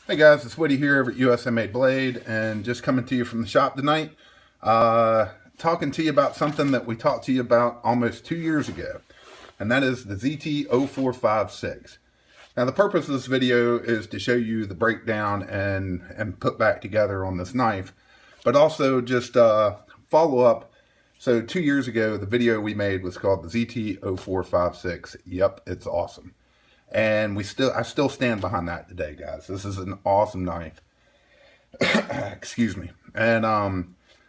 Hey guys, it's Woody here over at USA Made Blade, and just coming to you from the shop tonight, talking to you about something that we talked to you about almost 2 years ago, and that is the ZT0456. Now the purpose of this video is to show you the breakdown and put back together on this knife, but also just follow up. So 2 years ago, the video we made was called the ZT0456. Yep, it's awesome. And I still stand behind that today, guys. This is an awesome knife. Excuse me. And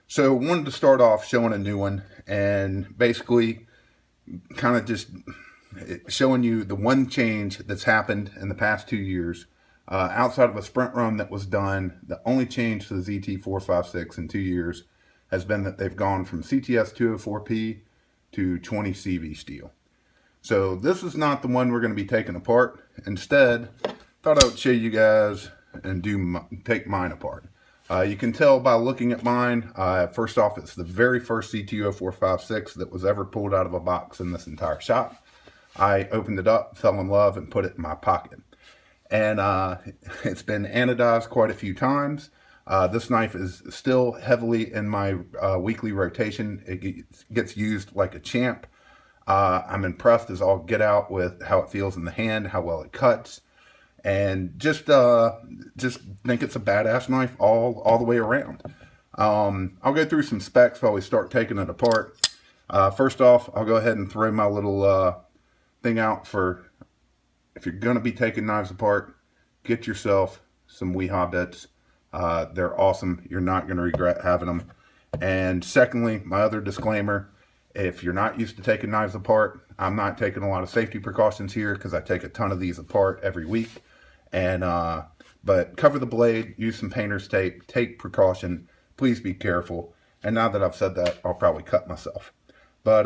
so wanted to start off showing a new one, and basically kind of just showing you the one change that's happened in the past 2 years. Outside of a sprint run that was done, the only change to the ZT456 in 2 years has been that they've gone from CTS 204P to 20 CV steel. So this is not the one we're going to be taking apart. Instead, thought I would show you guys and take mine apart. You can tell by looking at mine. First off, it's the very first ZT0456 that was ever pulled out of a box in this entire shop. I opened it up, fell in love, and put it in my pocket. And it's been anodized quite a few times. This knife is still heavily in my weekly rotation. It gets used like a champ. I'm impressed as all get out with how it feels in the hand, how well it cuts, and just think it's a badass knife all the way around. I'll go through some specs while we start taking it apart. First off, I'll go ahead and throw my little thing out for if you're going to be taking knives apart, get yourself some Weehaw bits. They're awesome. You're not going to regret having them. And secondly, my other disclaimer, if you're not used to taking knives apart, I'm not taking a lot of safety precautions here because I take a ton of these apart every week. And but cover the blade, use some painter's tape, take precaution, please be careful. And now that I've said that, I'll probably cut myself. But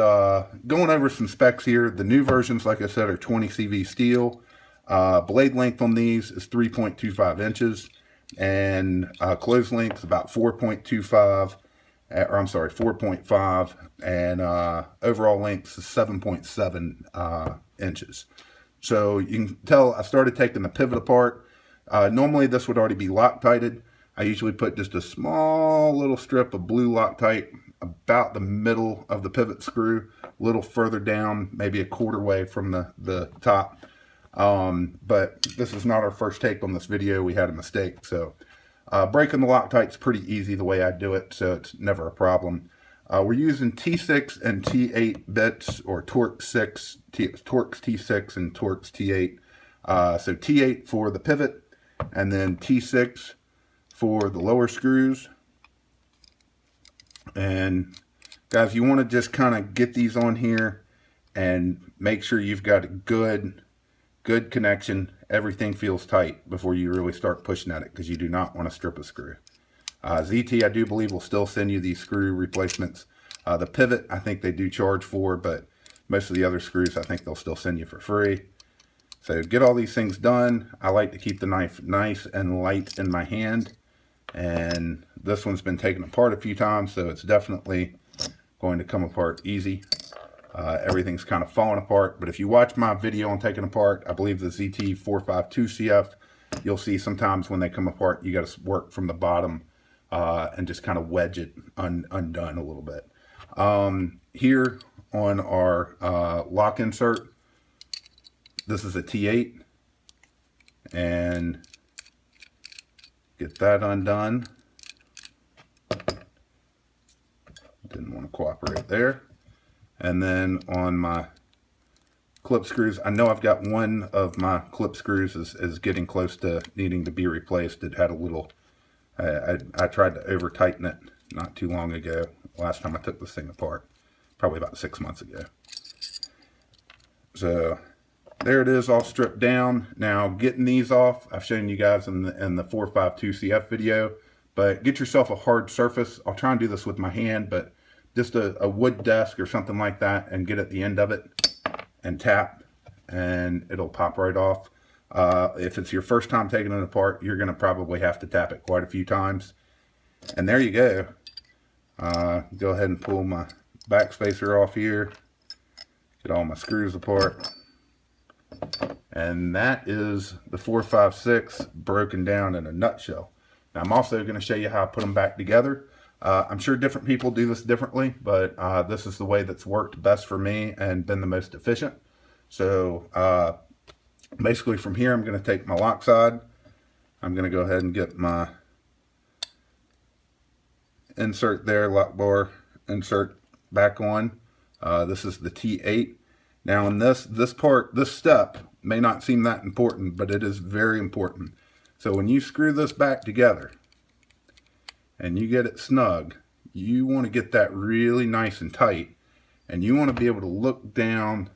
going over some specs here, the new versions, like I said, are 20 CV steel. Blade length on these is 3.25 inches, and close length is about 4.25. Or I'm sorry, 4.5, and overall length is 7.7 inches. So you can tell I started taking the pivot apart. Normally this would already be Loctited. I usually put just a small little strip of blue Loctite about the middle of the pivot screw, a little further down, maybe a quarter way from the top. But this is not our first take on this video. We had a mistake, so breaking the Loctite's pretty easy the way I do it, so it's never a problem. We're using T6 and T8 bits, or Torx T6 and Torx T8. So T8 for the pivot, and then T6 for the lower screws. And guys, you want to just kind of get these on here and make sure you've got a good connection. Everything feels tight before you really start pushing at it, because you do not want to strip a screw. ZT, I do believe, will still send you these screw replacements. The pivot, I think they do charge for, but most of the other screws, I think they'll still send you for free. So get all these things done. I like to keep the knife nice and light in my hand, and this one's been taken apart a few times, so it's definitely going to come apart easy. Everything's kind of falling apart, but if you watch my video on taking apart, I believe the ZT452CF, you'll see sometimes when they come apart, you got to work from the bottom and just kind of wedge it undone a little bit. Here on our lock insert, this is a T8, and get that undone. Didn't want to cooperate there. And then on my clip screws, I know I've got one of my clip screws is getting close to needing to be replaced. It had a little, I tried to over tighten it not too long ago, last time I took this thing apart, probably about 6 months ago. So there it is, all stripped down. Now getting these off, I've shown you guys in the 452CF video, but get yourself a hard surface. I'll try and do this with my hand, but just a wood desk or something like that, and get at the end of it and tap, and it'll pop right off. If it's your first time taking it apart, you're going to probably have to tap it quite a few times. And there you go. Go ahead and pull my backspacer off here, get all my screws apart, And that is the 456 broken down in a nutshell. Now, I'm also going to show you how I put them back together. I'm sure different people do this differently, but this is the way that's worked best for me and been the most efficient. So basically from here, I'm going to take my lock side. I'm going to go ahead and get my insert there, lock bar insert back on. This is the T8. Now in this step may not seem that important, but it is very important. So when you screw this back together and you get it snug, you want to get that really nice and tight, and you want to be able to look down,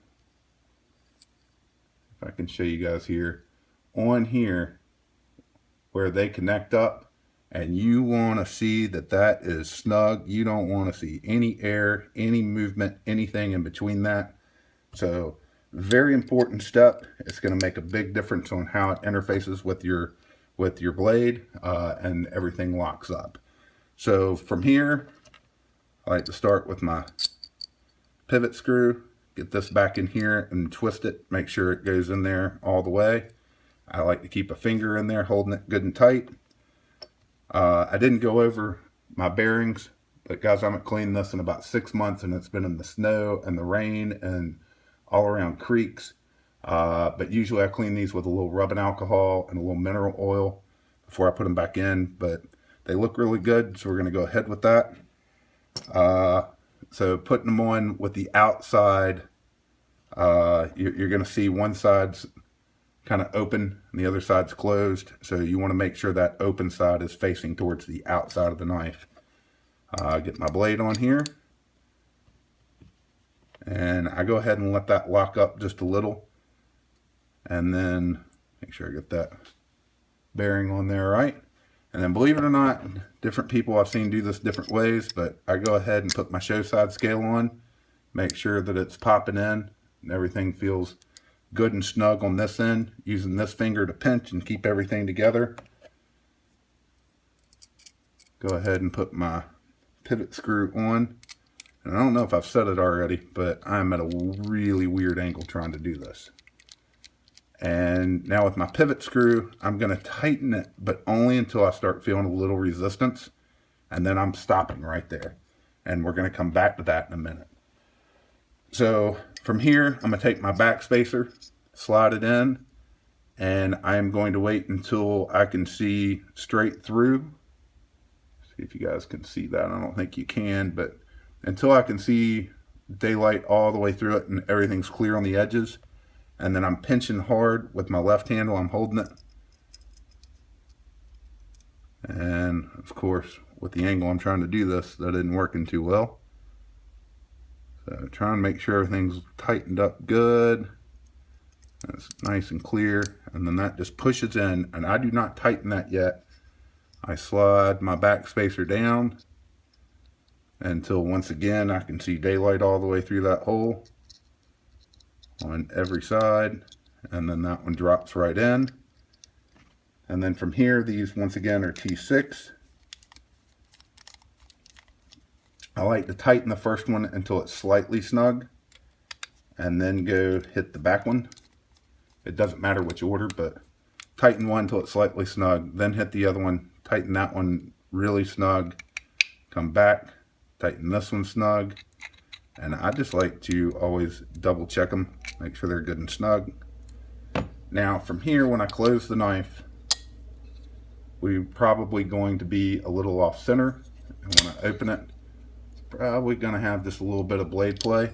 if I can show you guys here, on here where they connect up, and you want to see that that is snug. You don't want to see any air, any movement, anything in between that. So very important step. It's going to make a big difference on how it interfaces with your blade, and everything locks up. So from here, I like to start with my pivot screw, get this back in here and twist it, make sure it goes in there all the way. I like to keep a finger in there holding it good and tight. I didn't go over my bearings, but guys, I haven't cleaned this in about 6 months, and it's been in the snow and the rain and all around creeks. But usually I clean these with a little rubbing alcohol and a little mineral oil before I put them back in, but they look really good, so we're going to go ahead with that. So putting them on with the outside, you're going to see one side's kind of open and the other side's closed, so you want to make sure that open side is facing towards the outside of the knife. Get my blade on here, and I go ahead and let that lock up just a little, and then make sure I get that bearing on there right. And then, believe it or not, different people I've seen do this different ways, but I go ahead and put my show side scale on, make sure that it's popping in and everything feels good and snug on this end, using this finger to pinch and keep everything together. Go ahead and put my pivot screw on. And I don't know if I've said it already, but I'm at a really weird angle trying to do this. And now with my pivot screw, I'm going to tighten it, but only until I start feeling a little resistance. And then I'm stopping right there. And we're going to come back to that in a minute. So from here, I'm going to take my backspacer, slide it in, and I am going to wait until I can see straight through. See if you guys can see that. I don't think you can, but until I can see daylight all the way through it and everything's clear on the edges. And then I'm pinching hard with my left hand while I'm holding it. And of course, with the angle I'm trying to do this, that isn't working too well. So trying to make sure everything's tightened up good. That's nice and clear. And then that just pushes in, and I do not tighten that yet. I slide my back spacer down until once again I can see daylight all the way through that hole on every side, and then that one drops right in. And then from here, these once again are T6. I like to tighten the first one until it's slightly snug, and then go hit the back one. It doesn't matter which order, but tighten one until it's slightly snug, then hit the other one, tighten that one really snug, come back, tighten this one snug. And I just like to always double check them, make sure they're good and snug. Now from here, when I close the knife, we're probably going to be a little off center. And when I open it, it's probably going to have just a little bit of blade play.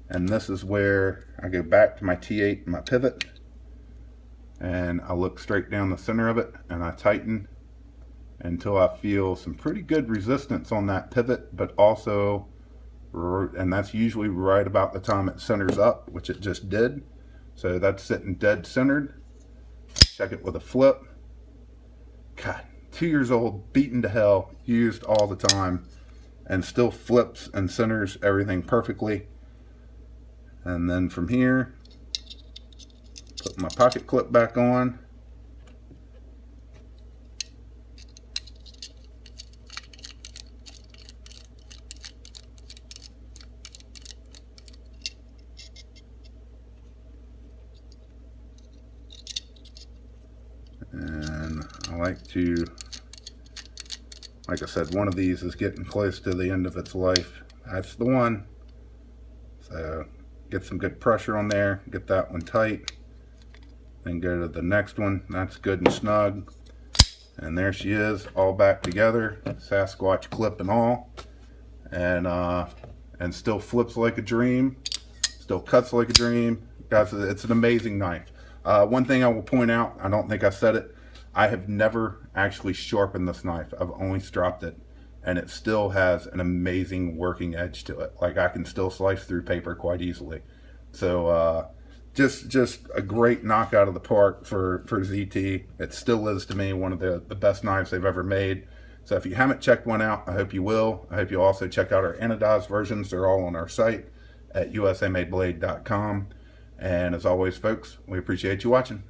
And this is where I go back to my T8 and my pivot, and I look straight down the center of it, and I tighten until I feel some pretty good resistance on that pivot, but also, and that's usually right about the time it centers up, which it just did. So that's sitting dead centered. Check it with a flip. God, 2 years old, beaten to hell, used all the time, and still flips and centers everything perfectly. And then from here, put my pocket clip back on. And I like to, like I said, one of these is getting close to the end of its life. That's the one. So get some good pressure on there, get that one tight, then go to the next one. That's good and snug. And there she is, all back together, Sasquatch clip and all. And still flips like a dream, still cuts like a dream. Guys, it's an amazing knife. One thing I will point out, I don't think I said it, I have never actually sharpened this knife. I've only stropped it, and it still has an amazing working edge to it. Like, I can still slice through paper quite easily. So just a great knockout of the park for ZT. It still is, to me, one of the best knives they've ever made. So if you haven't checked one out, I hope you will. I hope you'll also check out our anodized versions. They're all on our site at usamadeblade.com. And as always, folks, we appreciate you watching.